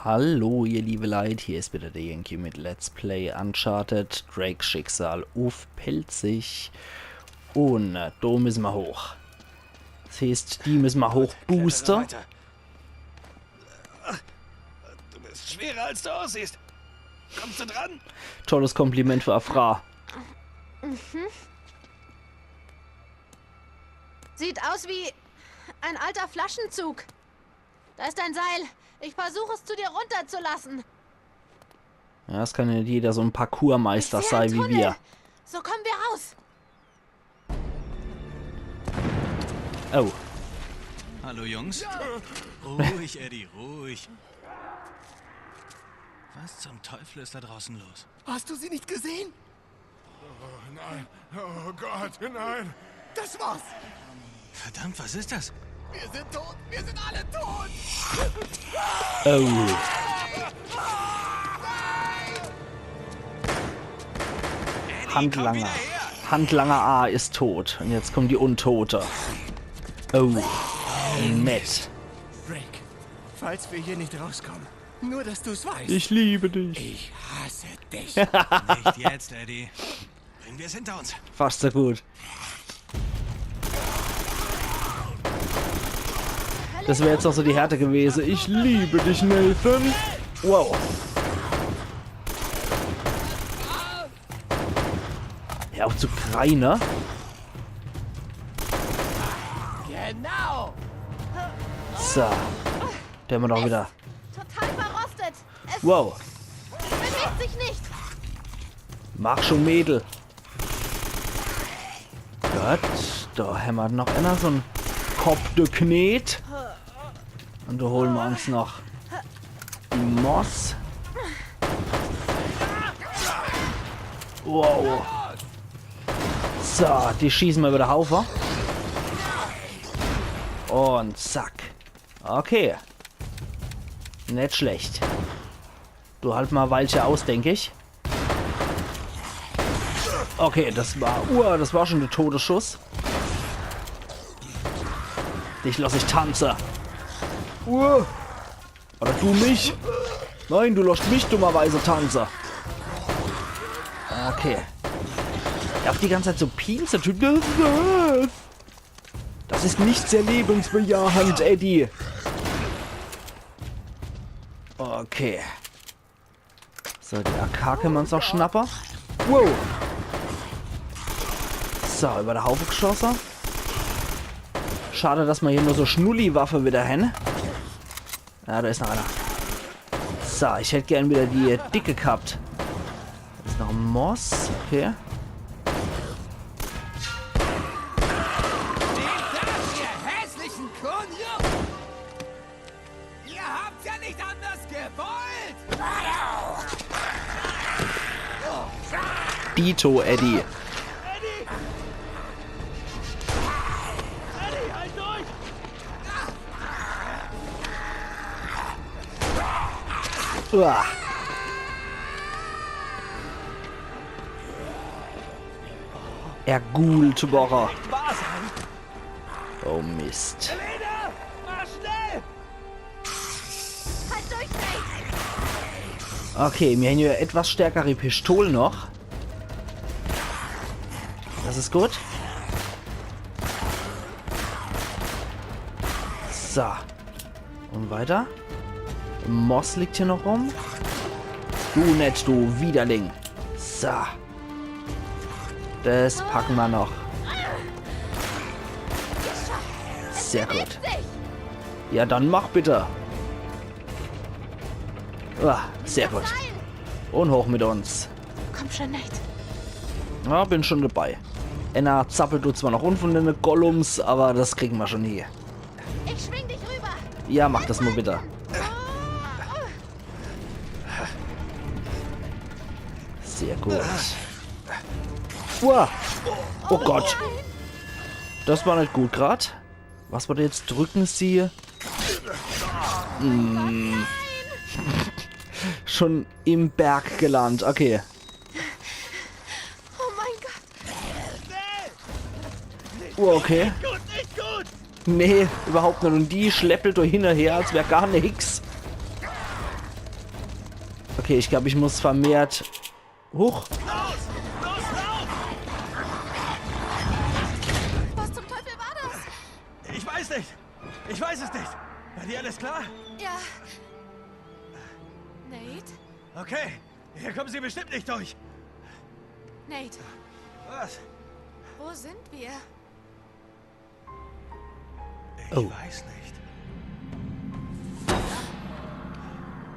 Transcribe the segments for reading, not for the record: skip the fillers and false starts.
Hallo ihr liebe Leute, hier ist wieder der Yankee mit Let's Play Uncharted Drakes Schicksal auf Pelzig. Und da müssen wir hoch. Das heißt, die müssen wir hoch booster. Du bist schwerer als du aussiehst. Kommst du dran? Tolles Kompliment für Afra. Sieht aus wie ein alter Flaschenzug. Da ist ein Seil. Ich versuche es zu dir runterzulassen. Ja, es kann ja nicht jeder so ein Parkourmeister sein wie wir. So kommen wir raus. Oh. Hallo Jungs. Ruhig, Eddie, ruhig. Was zum Teufel ist da draußen los? Hast du sie nicht gesehen? Oh nein, oh Gott, nein. Das war's. Verdammt, was ist das? Wir sind tot. Wir sind alle tot. Oh. Handlanger. Handlanger A ist tot. Und jetzt kommt die Untote. Oh. Nett. Drake, falls wir hier nicht rauskommen, nur dass du es weißt. Ich liebe dich. Ich hasse dich. Nicht jetzt, Eddie. Bringen wir es hinter uns. Fast so gut. Das wäre jetzt noch so die Härte gewesen. Ich liebe dich, Nathan. Wow. Ja, auch zu Kreiner. Genau. So. Der haben wir doch wieder. Total verrostet. Es Wow. bewegt sich nicht. Mach schon, Mädel. Gott. Da hämmert noch einer so ein Kopf de Knet. Und da holen wir uns noch die Moss. Wow. So, die schießen wir über den Haufen. Und zack. Okay. Nicht schlecht. Du halt mal Weilchen aus, denke ich. Okay, das war schon der Todesschuss. Dich lass ich tanzen. Oder du mich? Nein, du lässt mich dummerweise tanzen. Okay. Ja, auf die ganze Zeit so pinseln. Das ist nicht sehr lebensbejahend, Eddie. Okay. So, die AK können wir uns noch schnappen. Wow. So, über der Haufe geschossen. Schade, dass wir hier nur so Schnulli-Waffe wieder hin. Ja, da ist noch einer. So, ich hätte gern wieder die dicke gehabt. Da ist noch ein Moss. Okay. Ihr hässlichen Kunjung. Ihr habt ja nicht anders gewollt. Dito, Eddie. Halt durch! Uah. Ergultbohrer. Oh Mist. Lena! Mach schnell! Halt durch, Drake. Okay, wir haben hier etwas stärkere Pistolen noch. Das ist gut. So. Und weiter. Moss liegt hier noch rum. Du nett, du Widerling. So. Das packen wir noch. Sehr gut. Ja, dann mach bitte. Sehr gut. Und hoch mit uns. Komm schon, Nate. Ja, bin schon dabei. Enna zappelt du zwar noch rum von den Gollums, aber das kriegen wir schon hier. Ich schwing dich rüber. Ja, mach das mal bitte. Sehr gut. Uah. Oh Gott. Das war nicht gut gerade. Was war da jetzt? Drücken Sie. Schon im Berg gelandet. Okay. Oh mein Gott. Okay. Gut, nicht gut! Nee, überhaupt nicht. Und die schleppelt da hinterher, als wäre gar nichts. Okay, ich glaube, ich muss vermehrt... Huch! Was zum Teufel war das? Ich weiß nicht. Ich weiß es nicht. War dir alles klar? Ja. Nate? Okay. Hier kommen Sie bestimmt nicht durch. Nate, Was? wo sind wir? Ich Oh. weiß nicht.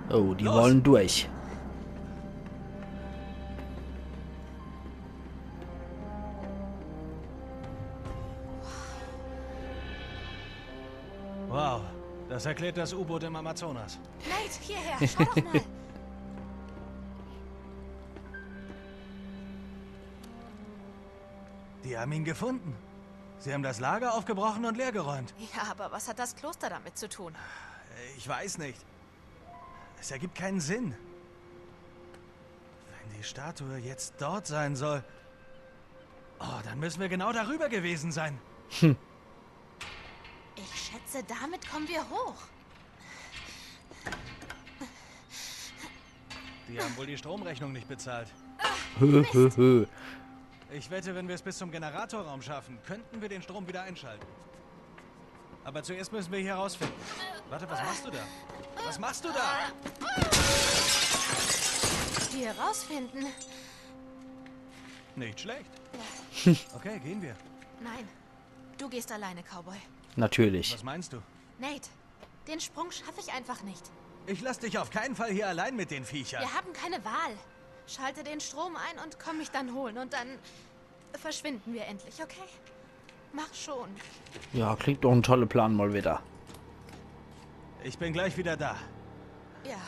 Oh, die Los! wollen durch. Wow. Das erklärt das U-Boot im Amazonas. Nate, hierher, schau doch mal. Die haben ihn gefunden. Sie haben das Lager aufgebrochen und leergeräumt. Ja, aber was hat das Kloster damit zu tun? Ich weiß nicht. Es ergibt keinen Sinn. Wenn die Statue jetzt dort sein soll... Oh, dann müssen wir genau darüber gewesen sein. Ich schätze, damit kommen wir hoch. Die haben wohl die Stromrechnung nicht bezahlt. Hö, hö, hö. Ich wette, wenn wir es bis zum Generatorraum schaffen, könnten wir den Strom wieder einschalten. Aber zuerst müssen wir hier rausfinden. Warte, was machst du da? Was machst du da? Hier rausfinden? Nicht schlecht. Okay, gehen wir. Nein, du gehst alleine, Cowboy. Natürlich. Was meinst du? Nate, den Sprung schaffe ich einfach nicht. Ich lass dich auf keinen Fall hier allein mit den Viechern. Wir haben keine Wahl. Schalte den Strom ein und komm mich dann holen und dann verschwinden wir endlich, okay? Mach schon. Ja, klingt doch ein toller Plan mal wieder. Ich bin gleich wieder da. Ja.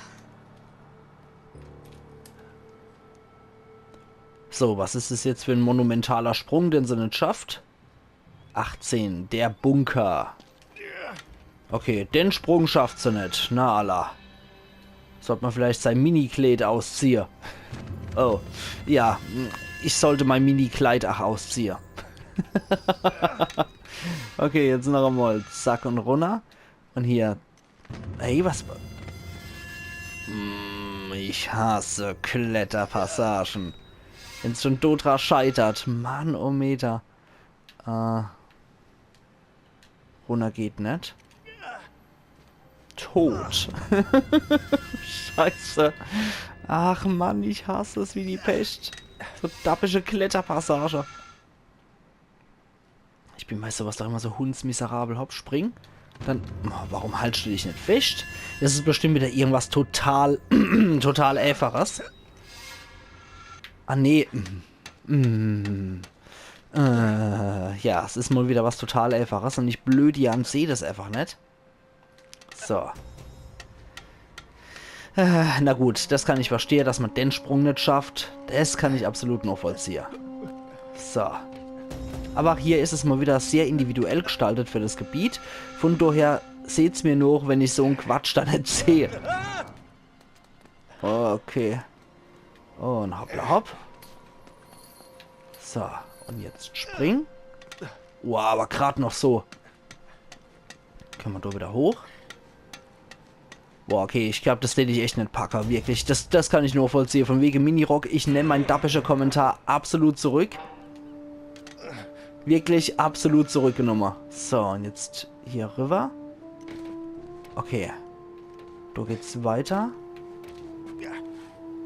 So, was ist es jetzt für ein monumentaler Sprung, den sie nicht schafft? 18, der Bunker. Okay, den Sprung schafft sie nicht. Na Allah. Sollte man vielleicht sein Mini-Kleid ausziehen. Oh, ja, ich sollte mein Mini-Kleid auch ausziehen. Okay, jetzt noch einmal. Zack und runter. Und hier. Hey, was... Ich hasse Kletterpassagen. Wenn es schon Dotra scheitert. Mann, oh Meter. Runter geht nicht. Tot. Scheiße. Ach Mann, ich hasse es wie die Pest. So dappische Kletterpassage. Ich bin meist sowas doch immer so hundsmiserabel. Hopp, spring. Dann, oh, warum haltst du dich nicht fest? Das ist bestimmt wieder irgendwas total, total Einfaches. Ah, nee. Ja, es ist mal wieder was total Einfaches und ich blöd Jan sehe das einfach nicht. So. Na gut, das kann ich verstehen, dass man den Sprung nicht schafft. Das kann ich absolut noch vollziehen. So. Aber auch hier ist es mal wieder sehr individuell gestaltet für das Gebiet. Von daher seht's mir noch, wenn ich so einen Quatsch da nicht sehe. Okay. Und hoppla hopp. So, und jetzt springen. Wow, aber gerade noch so. Können wir da wieder hoch? Boah, okay, ich glaube, das den ich echt nicht packe, wirklich. Das kann ich nur vollziehen. Von wegen Minirock, ich nehme meinen dappischer Kommentar absolut zurück. Wirklich absolut zurückgenommen. So, und jetzt hier rüber. Okay. Da geht's weiter.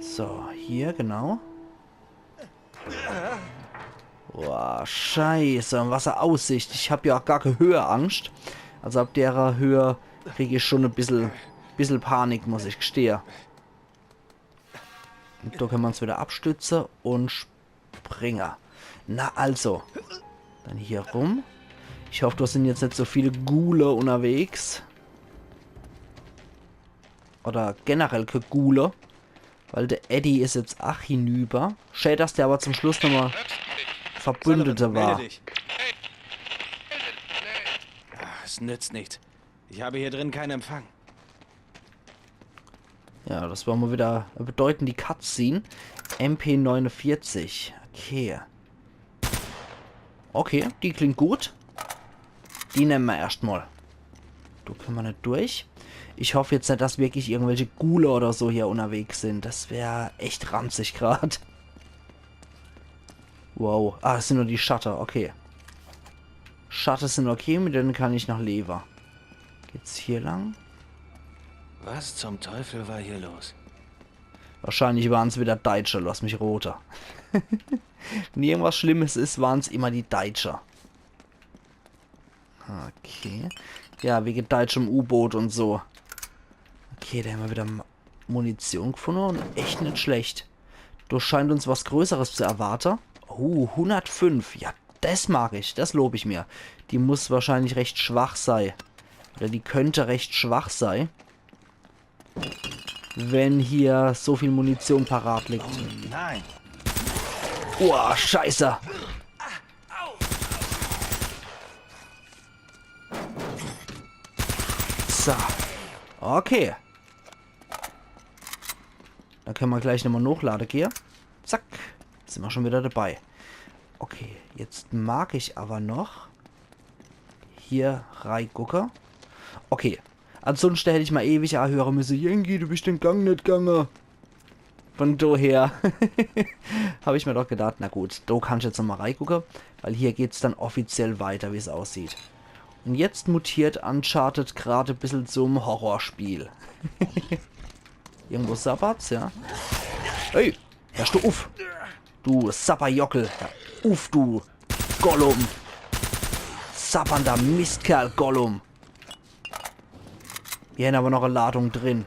So, hier, genau. Boah, scheiße, und was eine Aussicht. Ich habe ja auch gar keine Höheangst. Also ab der Höhe kriege ich schon ein bisschen Panik, muss ich gestehen. Und da können wir uns wieder abstützen und springen. Na also. Dann hier rum. Ich hoffe, da sind jetzt nicht so viele Ghule unterwegs. Oder generell keine Ghule. Weil der Eddie ist jetzt auch hinüber. Schade, dass der aber zum Schluss nochmal Verbündete war. Es nützt nichts. Ich habe hier drin keinen Empfang. Ja, das war mal wieder bedeutend die Cutscene. MP49. Okay. Okay, die klingt gut. Die nehmen wir erstmal. Da können wir nicht durch. Ich hoffe jetzt nicht, dass wirklich irgendwelche Ghule oder so hier unterwegs sind. Das wäre echt ranzig gerade. Wow. Ah, das sind nur die Shutter. Okay. Shutter sind okay, mit denen kann ich nach Lever. Geht's hier lang? Was zum Teufel war hier los? Wahrscheinlich waren es wieder Deutsche, lass mich roter. Wenn irgendwas Schlimmes ist, waren es immer die Deutsche. Okay. Ja, wegen deutschem U-Boot und so. Okay, da haben wir wieder Munition gefunden und echt nicht schlecht. Da scheint uns was Größeres zu erwarten. Oh, 105. Ja, das mag ich. Das lobe ich mir. Die muss wahrscheinlich recht schwach sein. Oder die könnte recht schwach sein. Wenn hier so viel Munition parat liegt. Nein. Oh, scheiße. So. Okay. Dann können wir gleich nochmal hochladen gehen. Zack. Sind wir schon wieder dabei. Okay, jetzt mag ich aber noch hier reingucken. Okay. Ansonsten hätte ich mal ewig hören müssen. Jengi, du bist den Gang nicht gegangen. Von daher habe ich mir doch gedacht, na gut, da kann ich jetzt nochmal reingucken, weil hier geht es dann offiziell weiter, wie es aussieht. Und jetzt mutiert Uncharted gerade ein bisschen zum Horrorspiel. Irgendwo sabbert's, ja. Hey, ja, steh auf. Du Sapperjockel. Ja, uff, du Gollum. Sappernder Mistkerl, Gollum. Hier haben aber noch eine Ladung drin.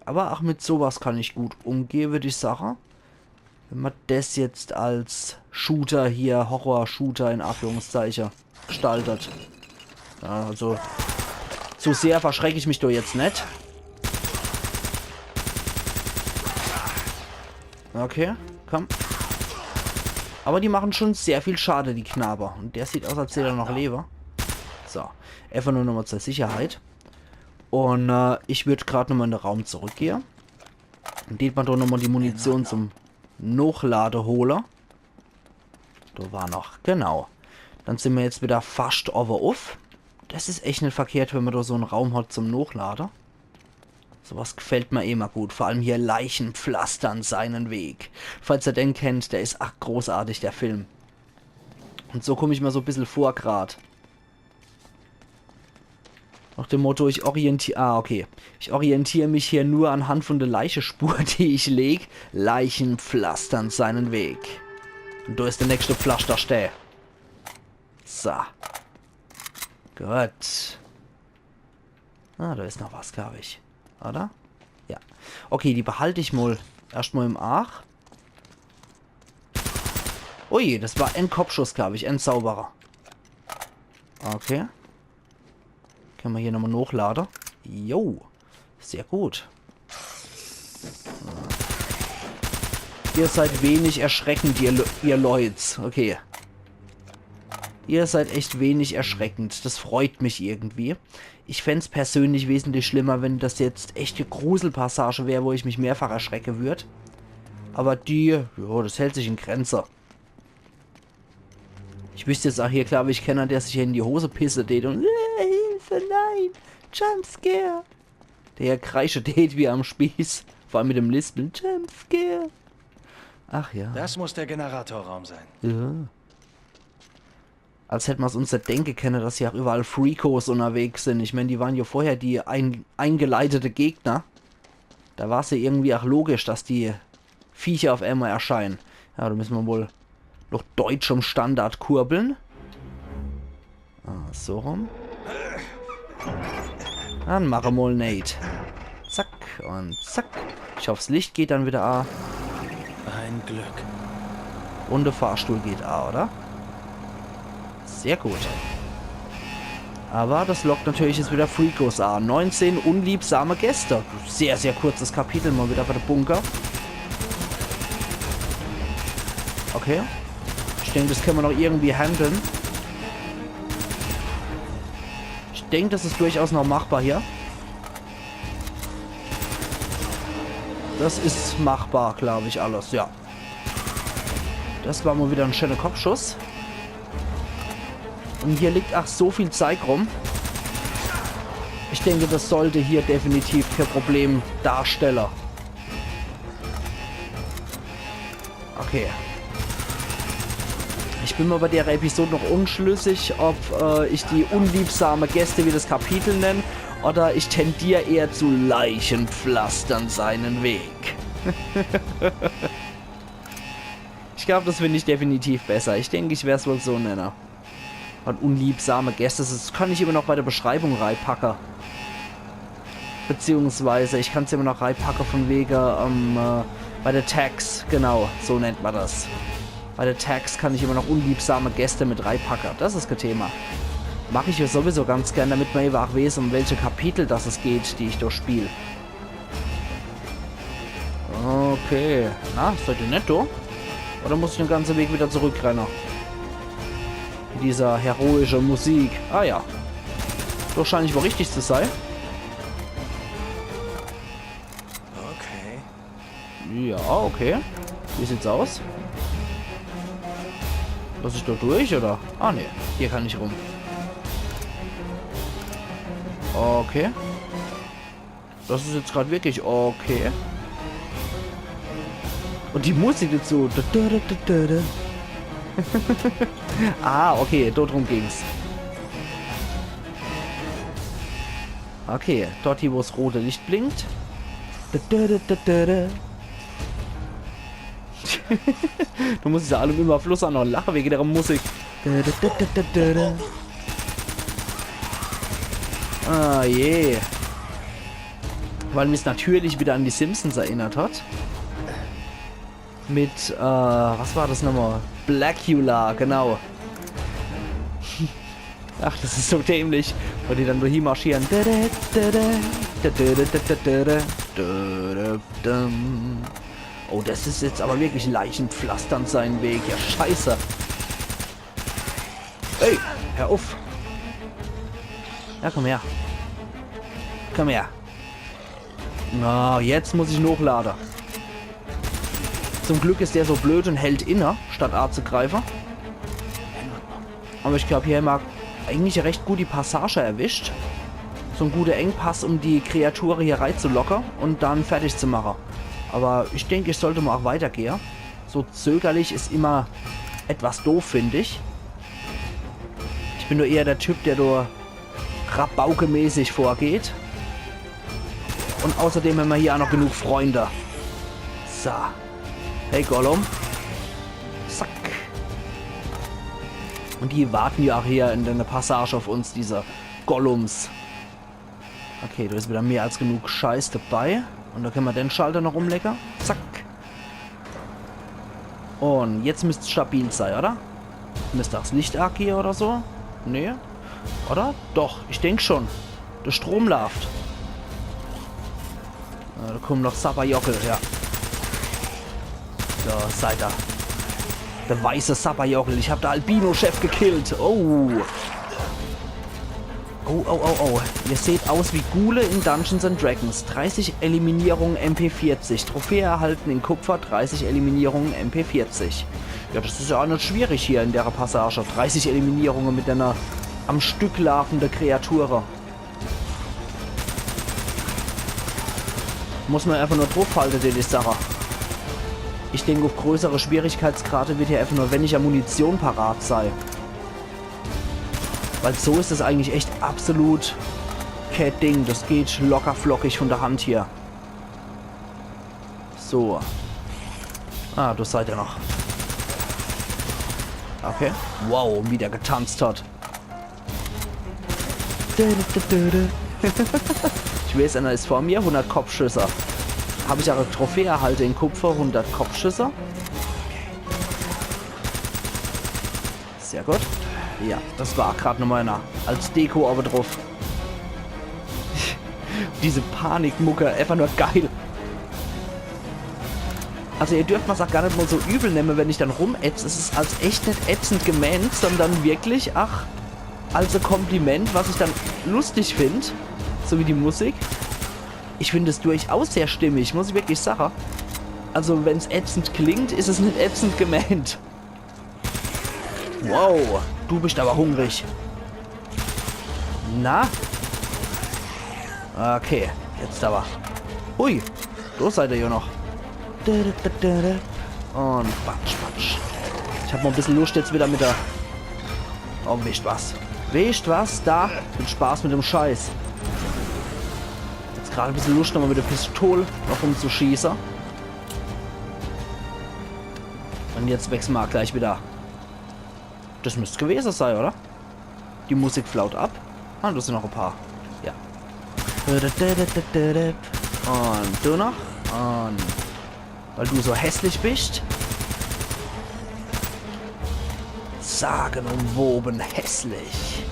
Aber auch mit sowas kann ich gut umgehen, würde ich sagen. Wenn man das jetzt als Shooter hier, Horror-Shooter in Anführungszeichen, gestaltet. Ja, also, so sehr verschrecke ich mich doch jetzt nicht. Okay, komm. Aber die machen schon sehr viel Schade, die Knaber. Und der sieht aus, als hätte er noch Leber. So, einfach nur nochmal zur Sicherheit. Und ich würde gerade nochmal in den Raum zurückgehen. Und geht man doch nochmal die Munition zum Nachladeholer. Da war noch, genau. Dann sind wir jetzt wieder fast over off. Das ist echt nicht verkehrt, wenn man da so einen Raum hat zum Nachladen. Sowas gefällt mir immer gut. Vor allem hier Leichen pflastern seinen Weg. Falls ihr den kennt, der ist ach großartig, der Film. Und so komme ich mir so ein bisschen vor gerade. Nach dem Motto, ich orientiere... Ah, okay. Ich orientiere mich hier nur anhand von der Leichespur, die ich lege. Leichen pflastern seinen Weg. Und da ist der nächste Pflaster steh. So. Gut. Ah, da ist noch was, glaube ich. Oder? Ja. Okay, die behalte ich mal erstmal im Ach. Ui, das war ein Kopfschuss, glaube ich. Ein Zauberer. Okay. Können wir hier nochmal hochladen. Jo. Sehr gut. Ihr seid wenig erschreckend, ihr Leuts. Okay. Ihr seid echt wenig erschreckend. Das freut mich irgendwie. Ich fände es persönlich wesentlich schlimmer, wenn das jetzt echte Gruselpassage wäre, wo ich mich mehrfach erschrecke würde. Aber die, ja, das hält sich in Grenze. Ich wüsste jetzt auch hier, glaube ich, keiner, der sich hier in die Hose pisse tät und Hilfe, nein, Jumpscare. Der hier kreische tät wie am Spieß. Vor allem mit dem Lispeln, Jumpscare. Ach ja. Das muss der Generatorraum sein. Ja. Als hätten wir es uns nicht denken können, dass hier auch überall Freakos unterwegs sind. Ich meine, die waren ja vorher die eingeleitete Gegner. Da war es ja irgendwie auch logisch, dass die Viecher auf einmal erscheinen. Ja, da müssen wir wohl noch deutschem Standard kurbeln. Ah, so rum. Dann machen wir mal Nate. Zack und zack. Ich hoffe, das Licht geht dann wieder an. Ein Glück. Und der Fahrstuhl geht an, oder? Sehr gut. Aber das lockt natürlich jetzt wieder Freakos an. 19 unliebsame Gäste. Sehr, sehr kurzes Kapitel mal wieder bei der Bunker. Okay. Ich denke, das können wir noch irgendwie handeln. Ich denke, das ist durchaus noch machbar hier. Das ist machbar, glaube ich, alles, ja. Das war mal wieder ein schöner Kopfschuss. Und hier liegt ach so viel Zeug rum. Ich denke, das sollte hier definitiv kein Problem darstellen. Okay. Ich bin mir bei der Episode noch unschlüssig, ob ich die unliebsame Gäste wie das Kapitel nenne oder ich tendiere eher zu Leichenpflastern seinen Weg. Ich glaube, das finde ich definitiv besser. Ich denke, ich werde es wohl so nennen. Und unliebsame Gäste, das kann ich immer noch bei der Beschreibung reinpacken. Beziehungsweise, ich kann es immer noch reinpacken von wegen, bei der Tags, genau, so nennt man das. Bei der Tags kann ich immer noch unliebsame Gäste mit reinpacken. Das ist kein Thema. Mache ich ja sowieso ganz gern, damit man eben auch weiß, um welche Kapitel das es geht, die ich durchspiele. Okay. Na, seid ihr netto? Oder muss ich den ganzen Weg wieder zurückrennen? Mit dieser heroischen Musik. Ah ja. Doch scheint nicht wohl richtig zu sein. Okay. Ja, okay. Wie sieht's aus? Lass ich da durch, oder? Ah, ne. Hier kann ich rum. Okay. Das ist jetzt gerade wirklich okay. Und die Musik dazu. Ah, okay. Dort rum ging's. Okay. Dort hier, wo das rote Licht blinkt. Du musst ja alle immer Fluss an noch lachen wegen der Musik. Ah je. Weil mich natürlich wieder an die Simpsons erinnert hat. Mit, was war das nochmal? Blackula, genau. Ach, das ist so dämlich. Weil die dann durch hier marschieren. Oh, das ist jetzt aber wirklich leichenpflasternd seinen Weg. Ja, scheiße. Ey, hör auf. Ja, komm her. Komm her. Na, jetzt muss ich hochladen. Zum Glück ist der so blöd und hält inne, statt A zu greifen. Aber ich glaube, hier haben wir eigentlich recht gut die Passage erwischt. So ein guter Engpass, um die Kreaturen hier reinzulocken und dann fertig zu machen. Aber ich denke, ich sollte mal auch weitergehen. So zögerlich ist immer etwas doof, finde ich. Ich bin nur eher der Typ, der nur rabaukemäßig vorgeht. Und außerdem haben wir hier auch noch genug Freunde. So. Hey Gollum. Zack. Und die warten ja auch hier in der Passage auf uns, diese Gollums. Okay, da ist wieder mehr als genug Scheiß dabei. Und da können wir den Schalter noch umlecken. Zack. Und jetzt müsste es stabil sein, oder? Müsste das Licht hier oder so? Nee. Oder? Doch, ich denke schon. Der Strom läuft. Da kommen noch Sapperjockel, ja. So, seid da. Der weiße Sapperjockel. Ich habe den Albino-Chef gekillt. Oh. Oh, oh, oh, oh. Ihr seht aus wie Ghule in Dungeons & Dragons. 30 Eliminierungen MP40. Trophäe erhalten in Kupfer. 30 Eliminierungen MP40. Ja, das ist ja auch nicht schwierig hier in der Passage. 30 Eliminierungen mit einer am Stück laufenden Kreatur. Muss man einfach nur draufhalten, die Sache. Ich denke, auf größere Schwierigkeitsgrade wird hier einfach nur, wenn ich ja Munition parat sei. Weil so ist es eigentlich echt absolut kein Ding. Das geht locker flockig von der Hand hier. So. Ah, das seid ihr noch. Okay. Wow, wie der getanzt hat. Ich weiß, einer ist vor mir. 100 Kopfschüsse. Habe ich auch eine Trophäe erhalten in Kupfer. 100 Kopfschüsse. Sehr gut. Ja, das war gerade nochmal einer. Als Deko aber drauf. Diese Panikmucke, einfach nur geil. Also ihr dürft es auch gar nicht mal so übel nehmen, wenn ich dann rumätze. Es ist als echt nicht ätzend gemeint, sondern wirklich, ach, als ein Kompliment, was ich dann lustig finde. So wie die Musik. Ich finde es durchaus sehr stimmig, muss ich wirklich sagen. Also wenn es ätzend klingt, ist es nicht ätzend gemeint. Wow, du bist aber hungrig. Na? Okay, jetzt aber. Ui, da seid ihr ja noch. Und batsch, batsch. Ich habe mal ein bisschen Lust jetzt wieder mit der... Oh, wischt was. Wischt was? Da. Viel Spaß mit dem Scheiß. Jetzt gerade ein bisschen Lust, nochmal mit der Pistole noch rumzuschießen. Und jetzt wechseln wir gleich wieder. Das müsste gewesen sein, oder? Die Musik flaut ab. Ah, das sind noch ein paar. Ja. Und du noch. Und weil du so hässlich bist. Sagenumwoben hässlich.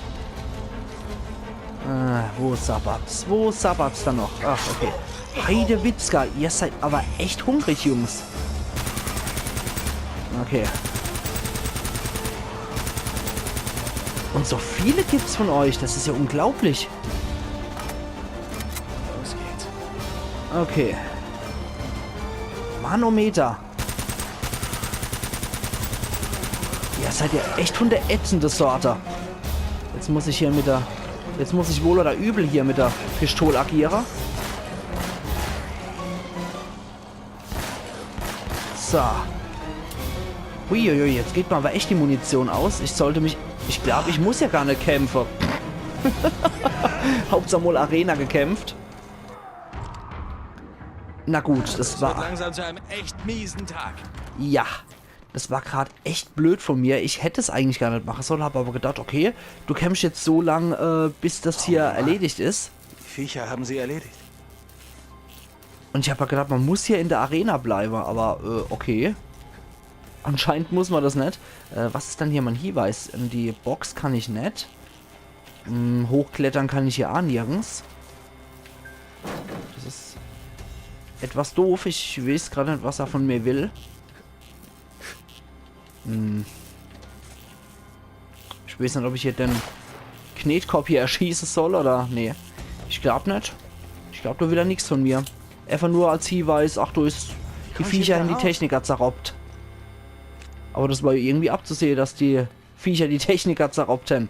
Wo sabbert's? Wo sabbert's dann noch? Ach, okay. Heidewitzka, ihr seid aber echt hungrig, Jungs. Okay. Und so viele gibt's von euch. Das ist ja unglaublich. Los geht's. Okay. Manometer. Ihr seid ja echt von der ätzende Sorte. Jetzt muss ich hier mit der... Jetzt muss ich wohl oder übel hier mit der Pistole agieren. So. Uiuiui, jetzt geht mir aber echt die Munition aus. Ich sollte mich... Ich glaube, ich muss ja gar nicht kämpfen. Hauptsache wohl Arena gekämpft. Na gut, das war... langsam zu einem echt miesen Tag. Ja, das war gerade echt blöd von mir. Ich hätte es eigentlich gar nicht machen sollen, habe aber gedacht, okay, du kämpfst jetzt so lang, bis das hier erledigt ist. Die Viecher haben sie erledigt. Und ich habe gedacht, man muss hier in der Arena bleiben, aber okay. Anscheinend muss man das nicht. Was ist dann hier mein Hinweis? Die Box kann ich nicht. Hochklettern kann ich hier auch nirgends. Das ist etwas doof. Ich weiß gerade nicht, was er von mir will. Ich weiß nicht, ob ich hier den Knetkorb hier erschießen soll oder... Nee, ich glaube nicht. Ich glaube, da will er nichts von mir. Einfach nur als Hinweis, ach, du ist die Viecher in die Techniker zerrobbt. Aber das war irgendwie abzusehen, dass die Viecher die Techniker zerrobbten.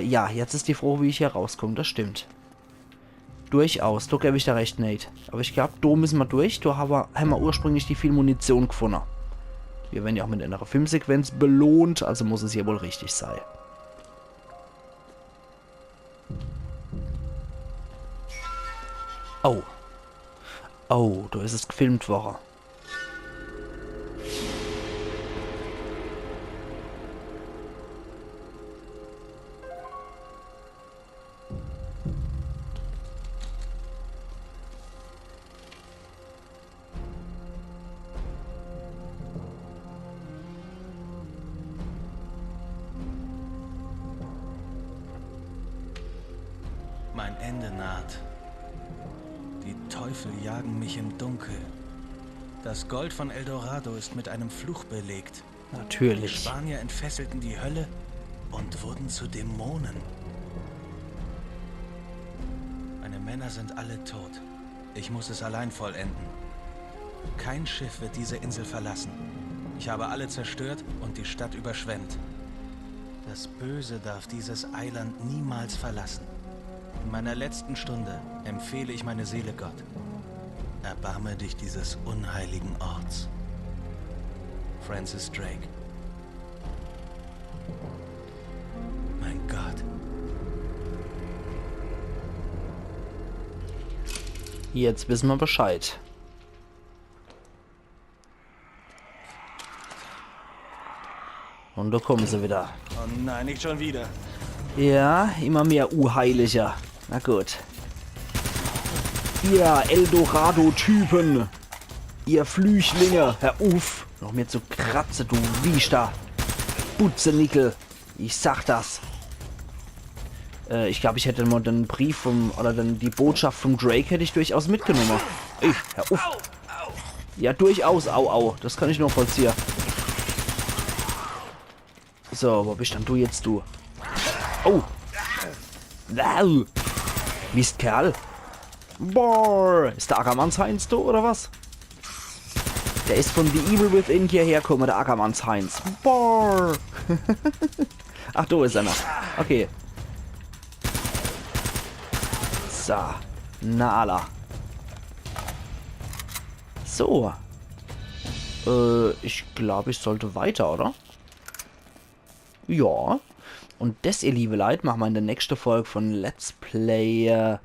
Ja, jetzt ist die Frage, wie ich hier rauskomme. Das stimmt. Durchaus, da gebe ich da recht, Nate. Aber ich glaube, da müssen wir durch. Da haben wir ursprünglich die viel Munition gefunden. Wir werden ja auch mit einer Filmsequenz belohnt, also muss es hier wohl richtig sein. Oh. Oh, da ist es gefilmt worden. Mein Ende naht. Die Teufel jagen mich im Dunkel. Das Gold von Eldorado ist mit einem Fluch belegt. Die Natürlich. Spanier entfesselten die Hölle und wurden zu Dämonen. Meine Männer sind alle tot. Ich muss es allein vollenden. Kein Schiff wird diese Insel verlassen. Ich habe alle zerstört und die Stadt überschwemmt. Das Böse darf dieses Eiland niemals verlassen. In meiner letzten Stunde empfehle ich meine Seele Gott. Erbarme dich dieses unheiligen Orts. Francis Drake. Mein Gott. Jetzt wissen wir Bescheid. Und da kommen sie wieder. Oh nein, nicht schon wieder. Ja, immer mehr Heiliger. Na gut. Ihr Eldorado-Typen. Ihr Flüchtlinge. Hör auf. Noch mehr zu kratzen, du Wiester. Butzenickel. Ich sag das. Ich glaube, ich hätte mal den Brief vom... Oder dann die Botschaft vom Drake hätte ich durchaus mitgenommen. Ey, hör auf. Ja, durchaus. Au, au. Das kann ich noch vollziehen. So, wo bist denn du jetzt, du? Oh. Wow. Mist, Kerl. Boah. Ist der Ackermanns Heinz du, oder was? Der ist von The Evil Within hierher gekommen, der Ackermanns Heinz. Boah. Ach, da ist er noch. Okay. So. Na alla. So. Ich glaube, ich sollte weiter, oder? Ja. Und das, ihr liebe Leute, machen wir in der nächsten Folge von Let's Play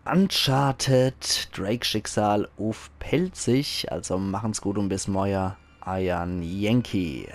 Uncharted Drake Schicksal auf Pelzig. Also machen's gut und bis morgen. Euer Yankee.